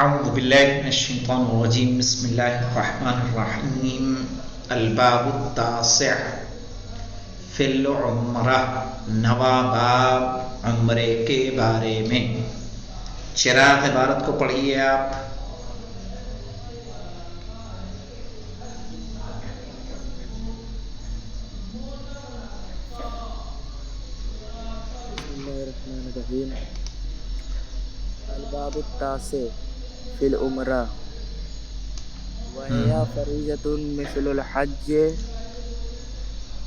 اعوذ باللہ من الشیطان الرجیم بسم اللہ الرحمن الرحیم الباب التاسع فی العمرہ نواں باب عمرے کے بارے میں۔ چراغ عبارت کو پڑھیے آپ۔ الباب التاسع فی العمرہ وہی فریضۃ مثل الحج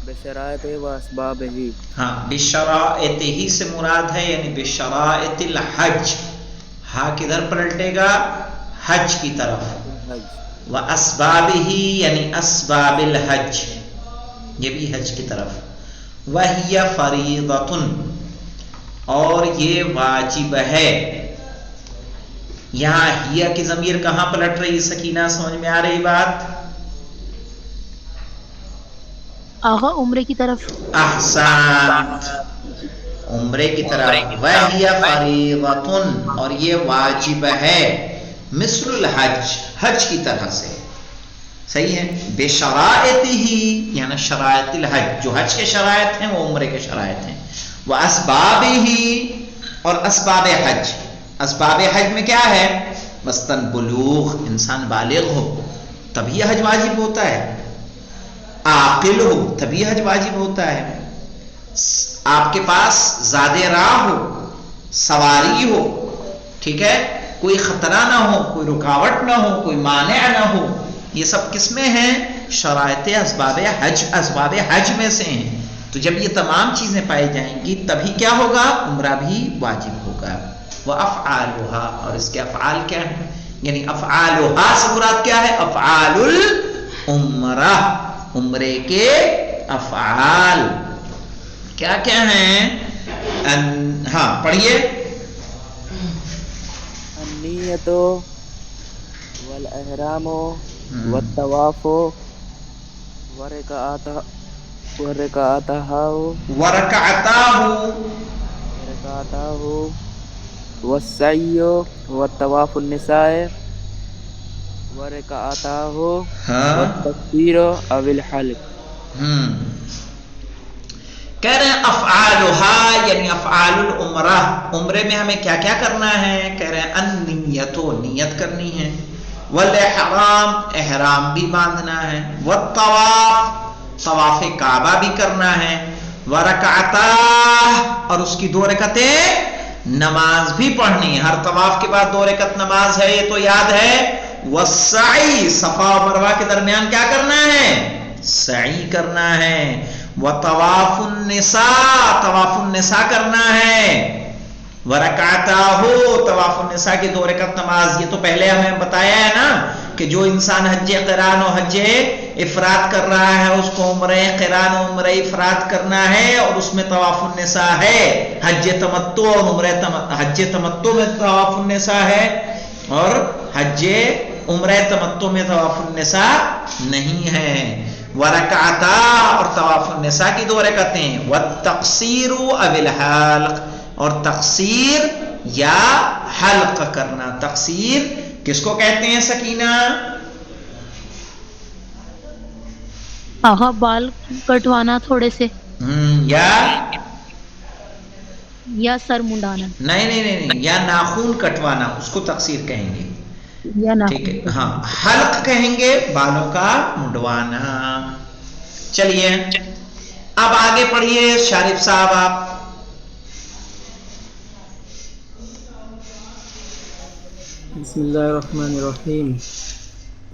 بشرائط و اسبابہ۔ ہاں، بشرائط ہی سے مراد ہے، یعنی بشرائط الحج۔ ہاں کدھر پلٹے گا؟ حج کی طرف۔ و اسبابہ یعنی اسباب الحج، یہ بھی حج کی طرف۔ وہی فریضۃ اور یہ واجب ہے۔ یہاں ہیا کی ضمیر کہاں پلٹ رہی؟ سکینہ سمجھ میں آ رہی بات؟ آغا عمرے کی طرف۔ احسنت، عمرے کی طرف۔ وہی فریضۃ اور یہ واجب ہے، مثل الحج حج کی طرح سے۔ صحیح ہے۔ بشرائط ہی یعنی شرائط الحج، جو حج کے شرائط ہیں وہ عمرے کے شرائط ہیں۔ وہ اسباب ہی اور اسباب حج۔ اسباب حج میں کیا ہے؟ مثلاً بلوغ، انسان بالغ ہو تبھی حج واجب ہوتا ہے، عاقل ہو تبھی حج واجب ہوتا ہے، آپ کے پاس زاد راہ ہو، سواری ہو، ٹھیک ہے، کوئی خطرہ نہ ہو، کوئی رکاوٹ نہ ہو، کوئی مانع نہ ہو، یہ سب کس میں ہیں؟ شرائط اسباب حج، اسباب حج میں سے ہیں۔ تو جب یہ تمام چیزیں پائی جائیں گی تبھی کیا ہوگا؟ عمرہ بھی واجب ہوگا۔ وَأَفْعَالُهَا اور اس کے افعال کیا ہیں؟ یعنی افعالها سے مراد کیا ہے؟ افعال العمرہ، عمرے کے افعال کیا کیا ہیں؟ ہاں پڑھیے۔ النیۃ والاحرام والطواف ورکعتاہ والسعی والطواف النساء ورکعتاہ والتکبیر او الحلق۔ کہہ رہے ہیں افعالها یعنی افعال العمرہ، عمرے میں ہمیں کیا کیا کرنا ہے؟ کہہ رہے ہیں النیت، نیت کرنی ہے، والاحرام احرام بھی باندھنا ہے، والطواف طواف کعبہ بھی کرنا ہے، ورکعتاہ اور اس کی 2 رکعتیں نماز بھی پڑھنی ہے، ہر طواف کے بعد 2 رکعت نماز ہے، یہ تو یاد ہے۔ والسعی صفا و مروہ کے درمیان کیا کرنا ہے؟ سعی کرنا ہے۔ وطواف النساء طواف النساء کرنا ہے۔ ورکعتاہ طواف النساء کی 2 رکعت نماز، یہ تو پہلے ہمیں بتایا ہے نا کہ جو انسان حج قران و حج افراد کر رہا ہے اس کو عمرہ قران و عمرہ افراد کرنا ہے، اور اس میں طواف النساء ہے۔ حج تمتع اور حج تمتع میں طواف النساء ہے، اور حج عمرہ تمتع میں طواف النساء نہیں ہے۔ ورکعتا اور طواف النساء کی 2 رکعتیں، والتقصیر او الحلق اور تقصیر یا حلق کرنا۔ تقصیر کس کو کہتے ہیں سکینہ؟ آغا بال کٹوانا تھوڑے سے، یا سر منڈانا۔ نہیں، یا ناخون کٹوانا، اس کو تقصیر کہیں گے، یا ٹھیک ہے۔ ہاں، حلق کہیں گے بالوں کا منڈوانا۔ چلیے اب آگے پڑھیے شارف صاحب آپ۔ بسم اللہ الرحمن الرحیم۔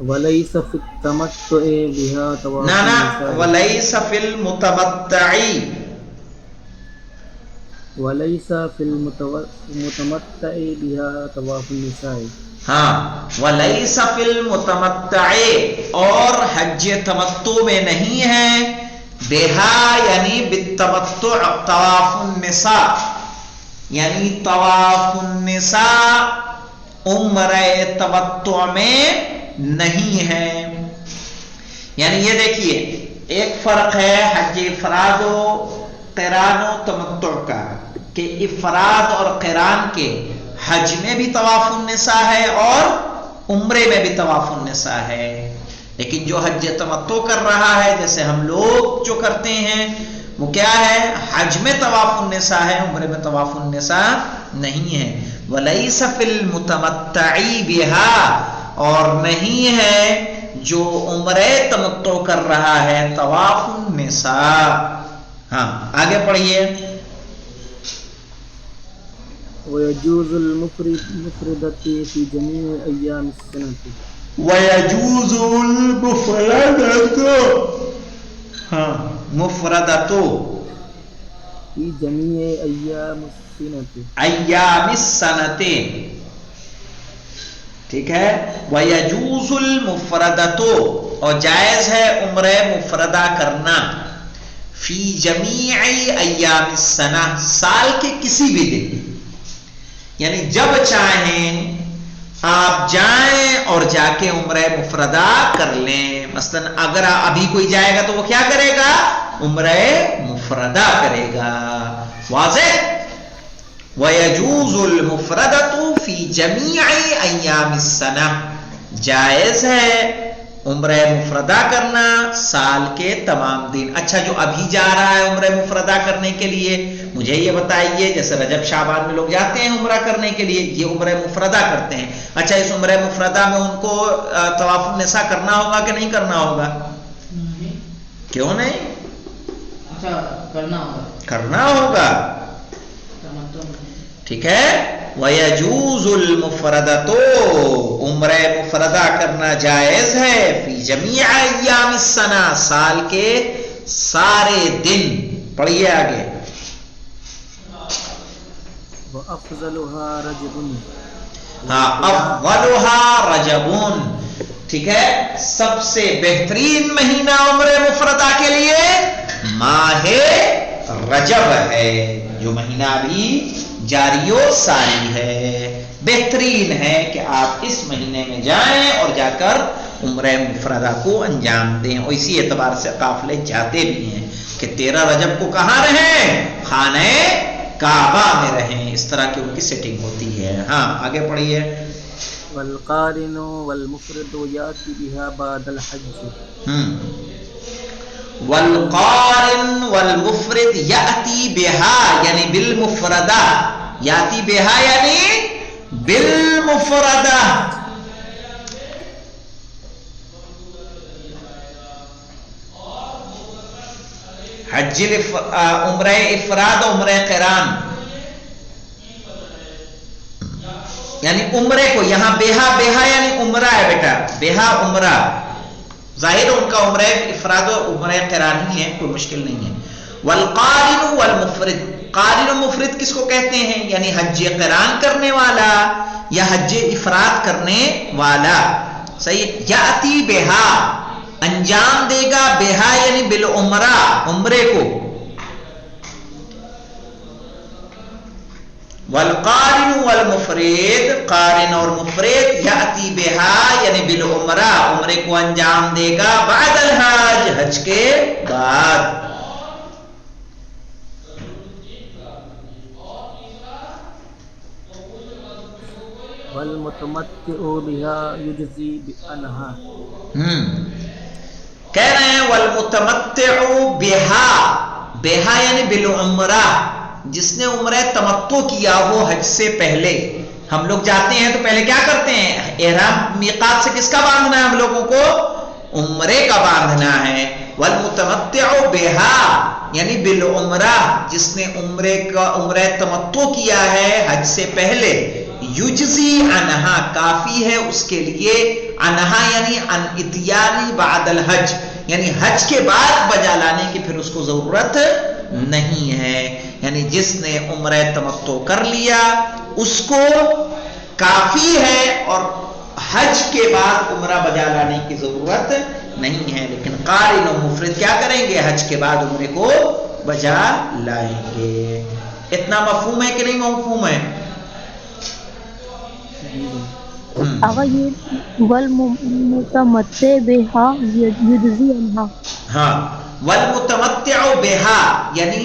ولیس فی التمتع بها طواف النساء ولیس فی المتمتع ولیس فی المتمتع بها طواف النساء۔ ہاں، ولیس فی المتمتع اور حج تمتع میں نہیں ہے، بہا یعنی بالتمتع طواف النساء یعنی طواف النساء عمرہ تمتع میں نہیں ہے۔ یعنی یہ دیکھیے ایک فرق ہے حج افراد و قران و تمتع کا، کہ افراد اور قران کے حج میں بھی طواف النساء ہے اور عمرے میں بھی طواف النساء ہے، لیکن جو حج تمتع کر رہا ہے جیسے ہم لوگ جو کرتے ہیں وہ کیا ہے؟ حج میں طواف النساء ہے، عمرے میں طواف النساء نہیں ہے۔ وَلَيْسَ فِي الْمُتَمَتَّعِ بِهَا، اور نہیں ہے جو عمرے تمتع کر رہا ہے طواف النساء۔ ہاں آگے پڑھیے۔ ويجوز المفردة في جميع أيام السنة وَيَجُوزُ الْمُفْرَدَةُ، ہاں مفردتو في جميع أيام السنة ایام السنت، ٹھیک ہے۔ وَيَجُوزُ الْمُفْرَدَةُ، اور جائز ہے عمرہ مفردہ کرنا، فی جمیع ایام السنہ، سال کے کسی بھی دن، یعنی جب چاہیں آپ جائیں اور جا کے عمرہ مفردہ کر لیں۔ مثلا اگر ابھی کوئی جائے گا تو وہ کیا کرے گا؟ عمرہ مفردہ کرے گا۔ واضح؟ وَيَجُوزُ الْمُفْرَدَةُ فِي جَمِيعِ أَيَّامِ السَّنَةِ، جائز ہے عمرہ مفردہ کرنا سال کے تمام دن۔ اچھا جو ابھی جا رہا ہے عمرہ مفردہ کرنے کے لیے، مجھے یہ بتائیے، جیسے رجب شعبان میں لوگ جاتے ہیں عمرہ کرنے کے لیے، یہ عمرہ مفردہ کرتے ہیں، اچھا اس عمرہ مفردہ میں ان کو طواف النساء کرنا ہوگا کہ نہیں کرنا ہوگا؟ کیوں نہیں؟ اچھا کرنا ہوگا، ٹھیک ہے۔ وَيَجُوزُ الْمُفْرَدَةُ، عمرہ مفردہ کرنا جائز ہے، فی جمیع ایام السنہ، سال کے سارے دن۔ پڑھیے آگے۔ وأفضلها رجب، ہاں افضلها رجب، ٹھیک ہے، سب سے بہترین مہینہ عمرہ مفردہ کے لیے ماہ رجب ہے، جو مہینہ ابھی جاری و ساری ہے، بہترین ہے کہ آپ اس مہینے میں جائیں اور جا کر عمرہ مفردہ کو انجام دیں۔ اور اسی اعتبار سے قافلے جاتے بھی ہیں کہ 13 رجب کو کہاں رہیں؟ خانہ کعبہ میں رہیں، اس طرح کی ان کی سیٹنگ ہوتی ہے۔ ہاں آگے پڑھیے۔ والقارن والمفرد يأتي بها بعد الحج، والقارن والمفرد یاتی بہا یعنی بالمفردہ، یاتی بہا یعنی بالمفردہ، حج عمرہ افراد عمرہ قران، یعنی عمرے کو، یہاں بہا بہا یعنی عمرہ ہے بیٹا، بہا عمرہ، ظاہر ان کا عمرہ افراد و عمرہ قران ہی ہے، کوئی مشکل نہیں ہے۔ والقارن والمفرد، قارن و مفرد کس کو کہتے ہیں؟ یعنی حج قران کرنے والا یا حج افراد کرنے والا، صحیح۔ یاتی بہا انجام دے گا، بہا یعنی بالعمرہ، عمرے کو۔ والقارن والمفرد، قارن اور مفرد، یاتی بہا یعنی بالعمرہ، عمرے کو انجام دے گا، بعد الحج، حج کے بعد۔ والمتمتع بها يجزي عنها، کہہ رہے ہیں والمتمتع بہا، بہا یعنی بالعمرہ، جس نے عمرہ تمتع کیا ہو حج سے پہلے۔ ہم لوگ جاتے ہیں تو پہلے کیا کرتے ہیں؟ احرام میقات سے کس کا باندھنا ہے ہم لوگوں کو؟ عمرے کا باندھنا ہے۔ والمتمتع بہا یعنی بالعمرہ، جس نے عمرہ تمتع کیا ہے حج سے پہلے، یجزی عنہا کافی ہے اس کے لیے، عنہا یعنی عن اتیان بعد الحج، یعنی حج کے بعد بجا لانے کی پھر اس کو ضرورت نہیں ہے، یعنی جس نے عمرہ تمتع کر لیا اس کو کافی ہے اور حج کے بعد عمرہ بجا لانے کی ضرورت نہیں ہے۔ لیکن قارن و مفرد کیا کریں گے؟ حج کے بعد عمرے کو بجا لائیں گے۔ اتنا مفہوم ہے کہ نہیں مفہوم ہے؟ آقا یہ والمتمتع بہا یجزی عنہا، ہاں والمتمتع بہا یعنی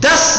10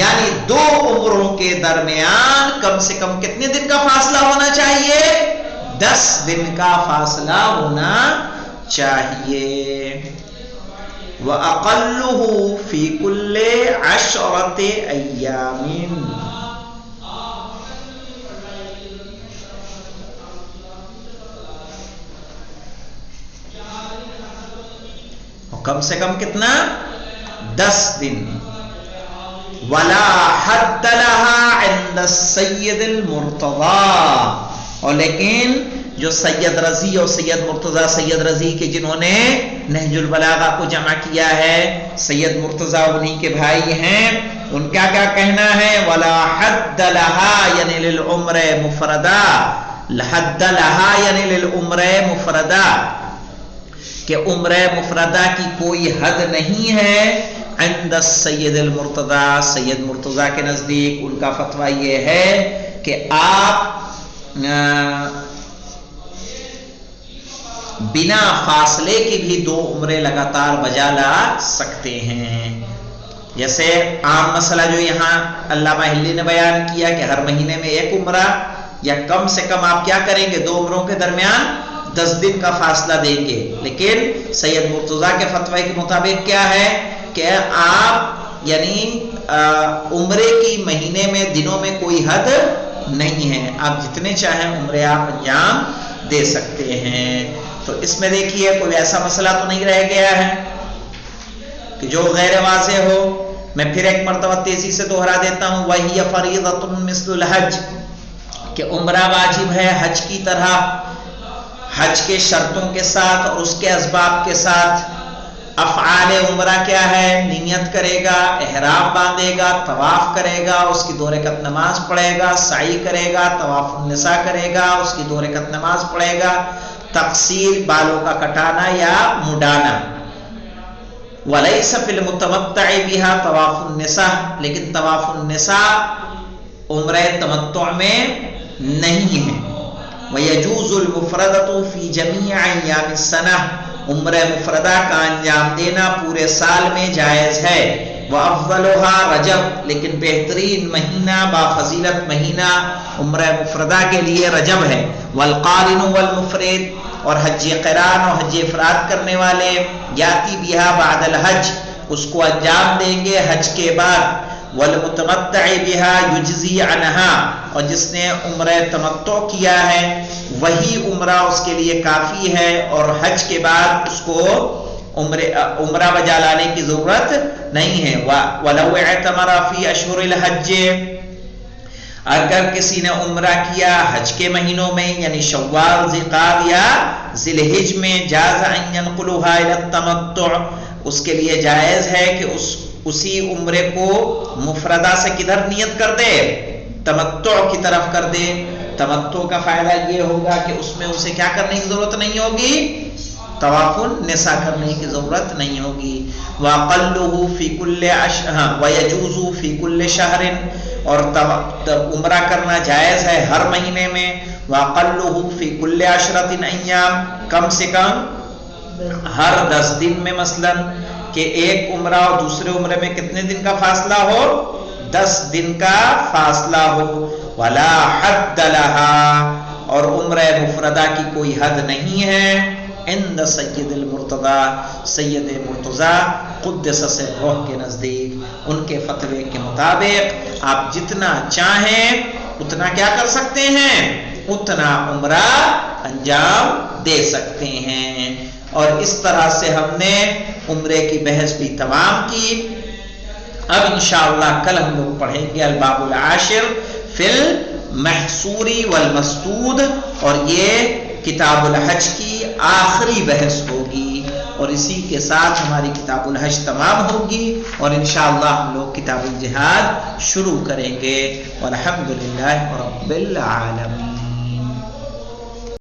یعنی دو عمروں کے درمیان کم سے کم کتنے دن کا فاصلہ ہونا چاہیے؟ 10 دن کا فاصلہ ہونا چاہیے. وَأَقَلُّهُ فِي كُلِّ 10 أَيَّامٍ. کم سے کم کتنا؟ 10 دن. وَلَا حَدَّ لَهَا عِنْدَ السَّيِّدِ الْمُرْتَضَى. اور لیکن جو سید رضی اور سید مرتضیٰ، سید رضی کے جنہوں نے نہج البلاغہ کو جمع کیا ہے، سید مرتضیٰ انہی کے بھائی ہیں، ان کا کیا کہنا ہے؟ وَلَا حَدَّ لَهَا یعنی لِلْعُمْرِ مُفْرَدًا. حَدَّ لَهَا یعنی لِلْعُمْرِ مُفْرَدًا کہ عمرہ مفردہ کی کوئی حد نہیں ہے. عند السید المرتضیٰ، سید مرتضیٰ کے نزدیک ان کا فتویٰ یہ ہے کہ آپ بنا فاصلے کے بھی 2 عمرے لگاتار بجا لا سکتے ہیں. جیسے عام مسئلہ جو یہاں علامہ ہلی نے بیان کیا کہ ہر مہینے میں 1 عمرہ، یا کم سے کم آپ کیا کریں گے؟ 2 عمروں کے درمیان 10 دن کا فاصلہ دیں گے. لیکن سید مرتضیٰ کے فتوی کے مطابق کیا ہے کہ آپ یعنی عمرے کی مہینے میں دنوں میں کوئی حد نہیں ہے، آپ جتنے چاہیں عمرے آپ انجام دے سکتے ہیں. تو اس میں دیکھیے کوئی ایسا مسئلہ تو نہیں رہ گیا ہے کہ جو غیر واضح ہو. میں پھر ایک مرتبہ تیزی سے دوہرا دیتا ہوں. وَهِيَ فَرِيضَةٌ مِثْلُ الْحَجِّ کہ عمرہ واجب ہے حج کی طرح، حج کے شرطوں کے ساتھ اور اس کے اسباب کے ساتھ. افعال عمرہ کیا ہے؟ نیت کرے گا، احرام باندھے گا، طواف کرے گا، اس کی 2 رکعت نماز پڑھے گا، سعی کرے گا، طواف النساء کرے گا، اس کی 2 رکعت نماز پڑھے گا، تقصیر بالوں کا کٹانا یا مڈانا. وَلَيْسَ فِي الْمُتَمَتَّعِ بِهَا طَوَافُ النِّسَاءِ لیکن طواف النساء عمرہ تمتع میں نہیں ہے. وَيَجُوزُ الْمُفْرَدَةُ فِي جَمِيعِ أَيَّامِ السَّنَةِ عمرہ مفردہ کا انجام دینا پورے سال میں جائز ہے. وَأَفْضَلُهَا رجب لیکن بہترین مہینہ بافضیلت مہینہ عمرہ مفردہ کے لیے رجب ہے. وَالْقَارِنُ وَالْمُفْرِدُ اور حج قران اور حج افراد کرنے والے یاتی بہا بعد الحج اس کو انجام دیں گے حج کے بعد. والمتمتع بها یجزی عنہا اور جس نے عمرہ تمتع کیا ہے وہی عمرہ اس کے لیے کافی ہے اور حج کے بعد اس کو عمرہ بجا لانے کی ضرورت نہیں ہے. وَلَوْ اعْتَمَرَ فِي أَشْهُرِ الْحَجِّ اگر کسی نے عمرہ کیا حج کے مہینوں میں یعنی شوال، ذیقعدہ یا ذی الحج میں جاز ان ينقلها الى التمتع اس کے لیے جائز ہے کہ اسی عمرے کو مفردہ سے کدھر نیت کر دے؟ تمتع کی طرف کر دے. تمتع کا فائدہ یہ ہوگا کہ اس میں اسے کیا کرنے کی ضرورت نہیں ہوگی؟ طواف النساء کرنے کی ضرورت نہیں ہوگی. وَأَقَلُّهُ فِي كُلِّ وَيَجُوزُ فِي كُلِّ شَهْرٍ اور عمرہ کرنا جائز ہے ہر مہینے میں. وَأَقَلُّهُ فِي كُلِّ 10 أيام کم سے کم ہر 10 دن میں مثلا کہ ایک عمرہ اور دوسرے عمرے میں کتنے دن کا فاصلہ ہو؟ 10 دن کا فاصلہ ہو. وَلَا حَدَّ لَهَا اور عمرہ مفردہ کی کوئی حد نہیں ہے. عند سید المرتضیٰ سید مرتضیٰ قدس سرہ کے نزدیک ان کے فتوے کے مطابق آپ جتنا چاہیں اتنا کیا کر سکتے ہیں؟ اتنا عمرہ انجام دے سکتے ہیں. اور اس طرح سے ہم نے عمرے کی بحث بھی تمام کی. اب انشاءاللہ کل ہم لوگ پڑھیں گے الباب العاشر فی المحصور والمسدود اور یہ کتاب الحج کی آخری بحث ہوگی اور اسی کے ساتھ ہماری کتاب الحج تمام ہوگی اور انشاءاللہ ہم لوگ کتاب الجہاد شروع کریں گے. والحمدللہ رب العالمین.